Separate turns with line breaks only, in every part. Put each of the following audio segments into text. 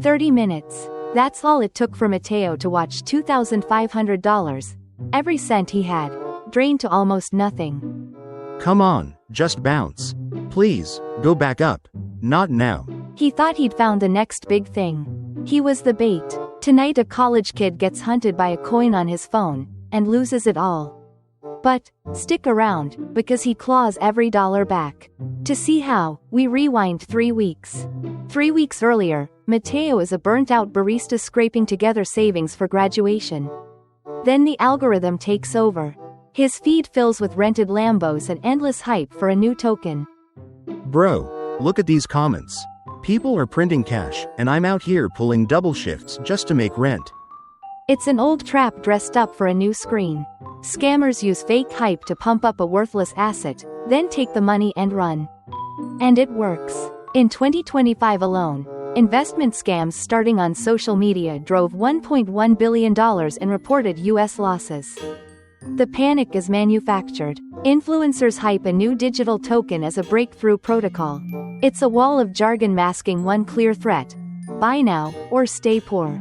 30 minutes. That's all it took for Mateo to watch $2,500, every cent he had, drained to almost nothing.
Come on, just bounce. Please, go back up. Not now.
He thought he'd found the next big thing. He was the bait. Tonight a college kid gets hunted by a coin on his phone, and loses it all. But, stick around, because he claws every dollar back. To see how, we rewind 3 weeks. 3 weeks earlier, Mateo is a burnt-out barista scraping together savings for graduation. Then the algorithm takes over. His feed fills with rented Lambos and endless hype for a new token.
Bro, look at these comments. People are printing cash, and I'm out here pulling double shifts just to make rent.
It's an old trap dressed up for a new screen. Scammers use fake hype to pump up a worthless asset, then take the money and run. And it works. In 2025 alone, investment scams starting on social media drove $1.1 billion in reported U.S. losses. The panic is manufactured. Influencers hype a new digital token as a breakthrough protocol. It's a wall of jargon masking one clear threat: buy now, or stay poor.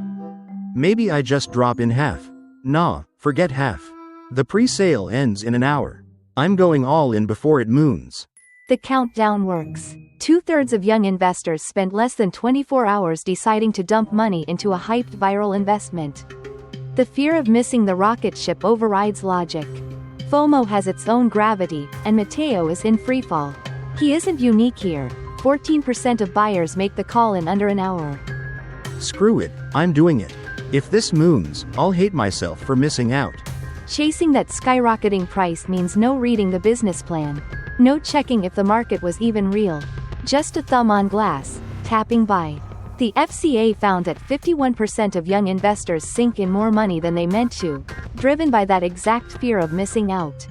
Maybe I just drop in half. Nah, forget half. The pre-sale ends in an hour. I'm going all in before it moons.
The countdown works. 2/3 of young investors spend less than 24 hours deciding to dump money into a hyped viral investment. The fear of missing the rocket ship overrides logic. FOMO has its own gravity, and Mateo is in freefall. He isn't unique here. 14% of buyers make the call in under an hour.
Screw it, I'm doing it. If this moons, I'll hate myself for missing out.
Chasing that skyrocketing price means no reading the business plan. No checking if the market was even real. Just a thumb on glass, tapping buy. The FCA found that 51% of young investors sink in more money than they meant to, driven by that exact fear of missing out.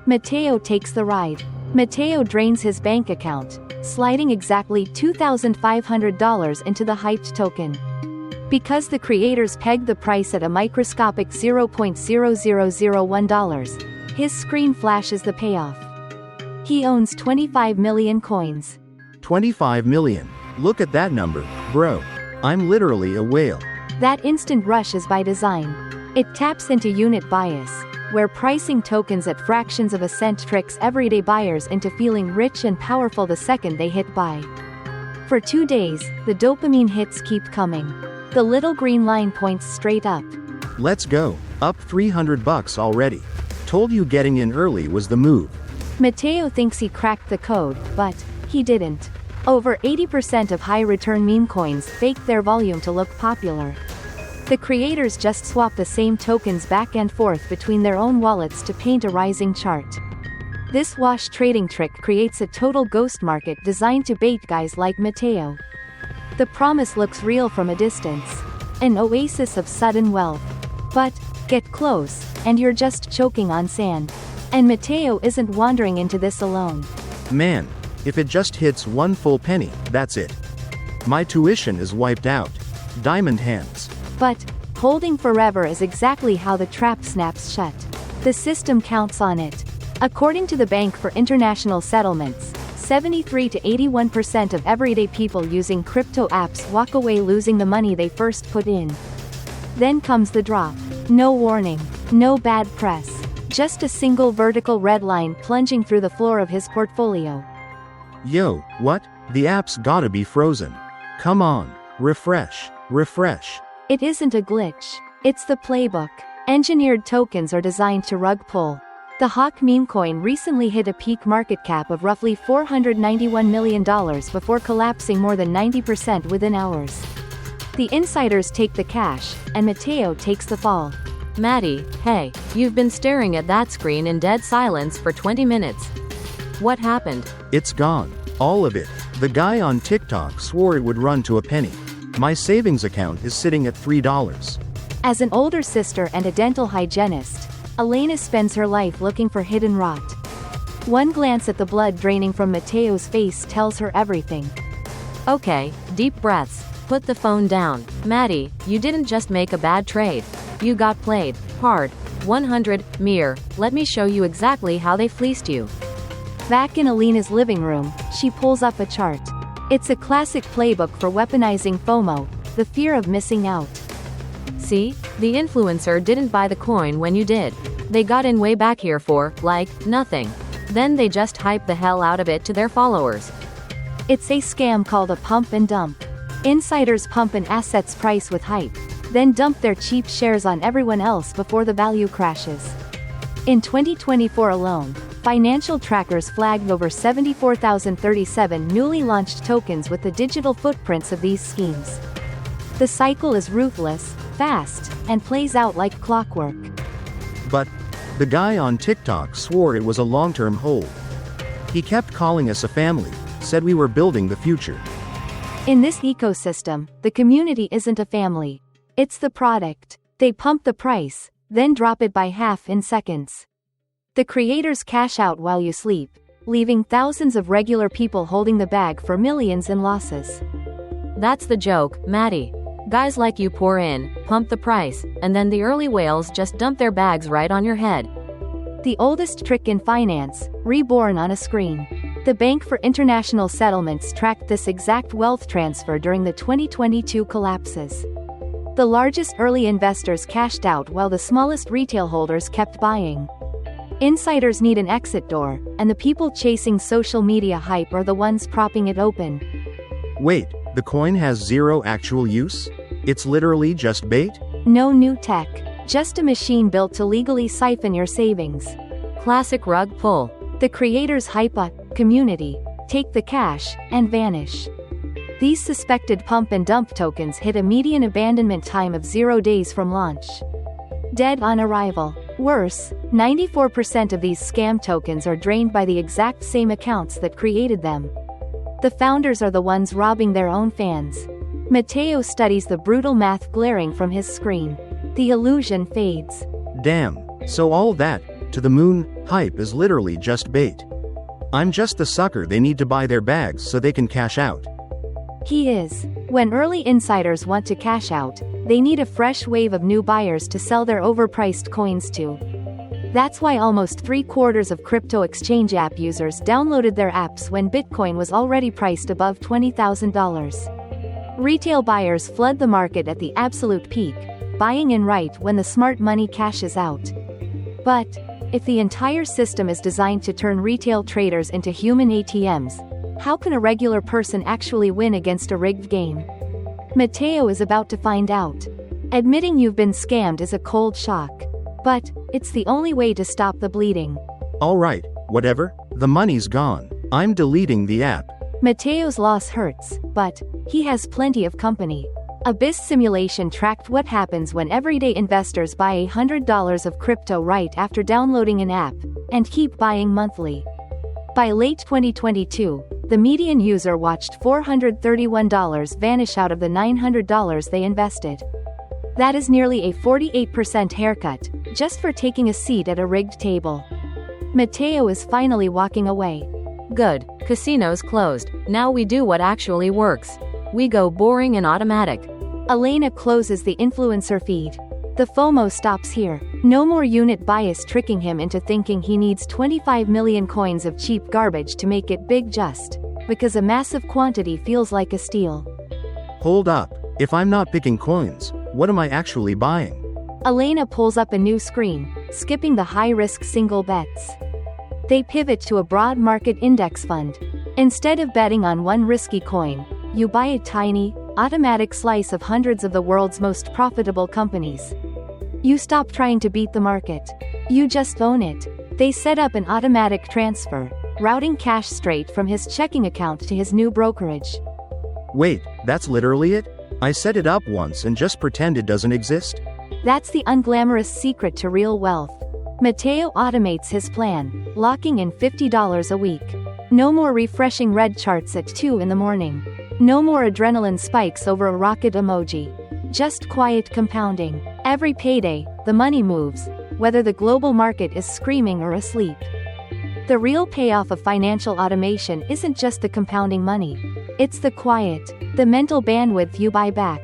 Mateo takes the ride. Mateo drains his bank account, sliding exactly $2,500 into the hyped token. Because the creators pegged the price at a microscopic $0.0001, his screen flashes the payoff. He owns 25 million coins.
25 million. Look at that number, bro. I'm literally a whale.
That instant rush is by design. It taps into unit bias, where pricing tokens at fractions of a cent tricks everyday buyers into feeling rich and powerful the second they hit buy. For 2 days, the dopamine hits keep coming. The little green line points straight up.
Let's go. Up $300 already. Told you getting in early was the move.
Mateo thinks he cracked the code, but he didn't. Over 80% of high-return meme coins faked their volume to look popular. The creators just swap the same tokens back and forth between their own wallets to paint a rising chart. This wash trading trick creates a total ghost market designed to bait guys like Mateo. The promise looks real from a distance. An oasis of sudden wealth. But, get close, and you're just choking on sand. And Mateo isn't wandering into this alone.
Man, if it just hits one full penny, that's it. My tuition is wiped out. Diamond hands.
But, holding forever is exactly how the trap snaps shut. The system counts on it. According to the Bank for International Settlements, 73 to 81% of everyday people using crypto apps walk away losing the money they first put in. Then comes the drop. No warning. No bad press. Just a single vertical red line plunging through the floor of his portfolio.
Yo, what? The app's gotta be frozen. Come on, refresh, refresh.
It isn't a glitch. It's the playbook. Engineered tokens are designed to rug pull. The Hawk meme coin recently hit a peak market cap of roughly $491 million before collapsing more than 90% within hours. The insiders take the cash, and Mateo takes the fall.
Maddie, hey, you've been staring at that screen in dead silence for 20 minutes. What happened?
It's gone. All of it. The guy on TikTok swore it would run to a penny. My savings account is sitting at $3.
As an older sister and a dental hygienist, Elena spends her life looking for hidden rot. One glance at the blood draining from Mateo's face tells her everything.
Okay, deep breaths. Put the phone down. Maddie, you didn't just make a bad trade. You got played. Hard. 100, Mir, let me show you exactly how they fleeced you.
Back in Elena's living room, she pulls up a chart. It's a classic playbook for weaponizing FOMO, the fear of missing out.
See? The influencer didn't buy the coin when you did. They got in way back here for, like, nothing. Then they just hype the hell out of it to their followers.
It's a scam called a pump and dump. Insiders pump an asset's price with hype, then dump their cheap shares on everyone else before the value crashes. In 2024 alone, financial trackers flagged over 74,037 newly launched tokens with the digital footprints of these schemes. The cycle is ruthless, fast, and plays out like clockwork.
But the guy on TikTok swore it was a long-term hold. He kept calling us a family, said we were building the future.
In this ecosystem, the community isn't a family. It's the product. They pump the price, then drop it by half in seconds. The creators cash out while you sleep, leaving thousands of regular people holding the bag for millions in losses.
That's the joke, Maddie. Guys like you pour in, pump the price, and then the early whales just dump their bags right on your head.
The oldest trick in finance, reborn on a screen. The Bank for International Settlements tracked this exact wealth transfer during the 2022 collapses. The largest early investors cashed out while the smallest retail holders kept buying. Insiders need an exit door, and the people chasing social media hype are the ones propping it open.
Wait, the coin has zero actual use? It's literally just bait?
No new tech, just a machine built to legally siphon your savings.
Classic rug pull.
The creators hype a community, take the cash, and vanish. These suspected pump and dump tokens hit a median abandonment time of 0 days from launch. Dead on arrival. Worse, 94% of these scam tokens are drained by the exact same accounts that created them. The founders are the ones robbing their own fans. Matteo studies the brutal math glaring from his screen. The illusion fades.
Damn, so all that, to the moon, hype is literally just bait. I'm just the sucker they need to buy their bags so they can cash out.
He is. When early insiders want to cash out, they need a fresh wave of new buyers to sell their overpriced coins to. That's why almost 3/4 of crypto exchange app users downloaded their apps when Bitcoin was already priced above $20,000. Retail buyers flood the market at the absolute peak, buying in right when the smart money cashes out. But if the entire system is designed to turn retail traders into human ATMs, how can a regular person actually win against a rigged game? Matteo is about to find out. Admitting you've been scammed is a cold shock. But it's the only way to stop the bleeding.
Alright, whatever, the money's gone. I'm deleting the app.
Matteo's loss hurts, but he has plenty of company. Abyss Simulation tracked what happens when everyday investors buy $100 of crypto right after downloading an app, and keep buying monthly. By late 2022, the median user watched $431 vanish out of the $900 they invested. That is nearly a 48% haircut, just for taking a seat at a rigged table. Matteo is finally walking away.
Good, casinos closed. Now we do what actually works. We go boring and automatic.
Elena closes the influencer feed. The FOMO stops here. No more unit bias tricking him into thinking he needs 25 million coins of cheap garbage to make it big just because a massive quantity feels like a steal.
Hold up, if I'm not picking coins, what am I actually buying?
Elena pulls up a new screen, skipping the high-risk single bets. They pivot to a broad market index fund. Instead of betting on one risky coin, you buy a tiny, automatic slice of hundreds of the world's most profitable companies. You stop trying to beat the market. You just own it. They set up an automatic transfer, routing cash straight from his checking account to his new brokerage.
Wait, that's literally it? I set it up once and just pretend it doesn't exist?
That's the unglamorous secret to real wealth. Matteo automates his plan, locking in $50 a week. No more refreshing red charts at 2 in the morning. No more adrenaline spikes over a rocket emoji. Just quiet compounding. Every payday, the money moves, whether the global market is screaming or asleep. The real payoff of financial automation isn't just the compounding money. It's the quiet, the mental bandwidth you buy back.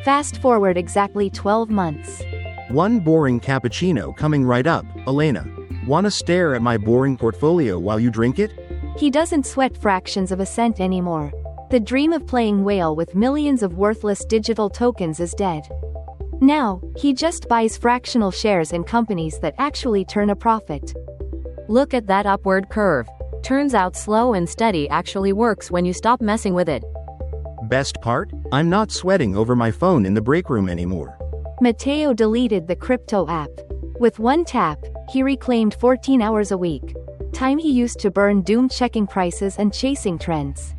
Fast forward exactly 12 months.
One boring cappuccino coming right up. Elena, wanna stare at my boring portfolio while you drink it?
He doesn't sweat fractions of a cent anymore. The dream of playing whale with millions of worthless digital tokens is dead. Now, he just buys fractional shares in companies that actually turn a profit.
Look at that upward curve. Turns out slow and steady actually works when you stop messing with it.
Best part? I'm not sweating over my phone in the break room anymore.
Matteo deleted the crypto app. With one tap, he reclaimed 14 hours a week. Time he used to burn doom checking prices and chasing trends.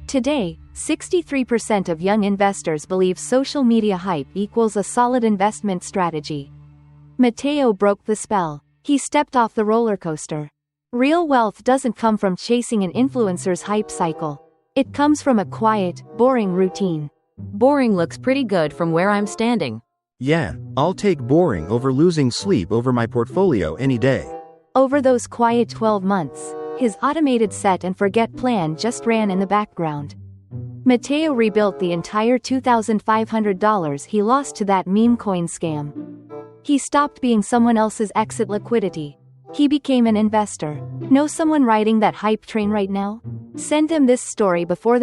Today, 63% of young investors believe social media hype equals a solid investment strategy. Matteo broke the spell. He stepped off the roller coaster. Real wealth doesn't come from chasing an influencer's hype cycle. It comes from a quiet, boring routine.
Boring looks pretty good from where I'm standing.
Yeah, I'll take boring over losing sleep over my portfolio any day.
Over those quiet 12 months, his automated set and forget plan just ran in the background. Matteo rebuilt the entire $2,500 he lost to that meme coin scam. He stopped being someone else's exit liquidity. He became an investor. Know someone riding that hype train right now? Send them this story before they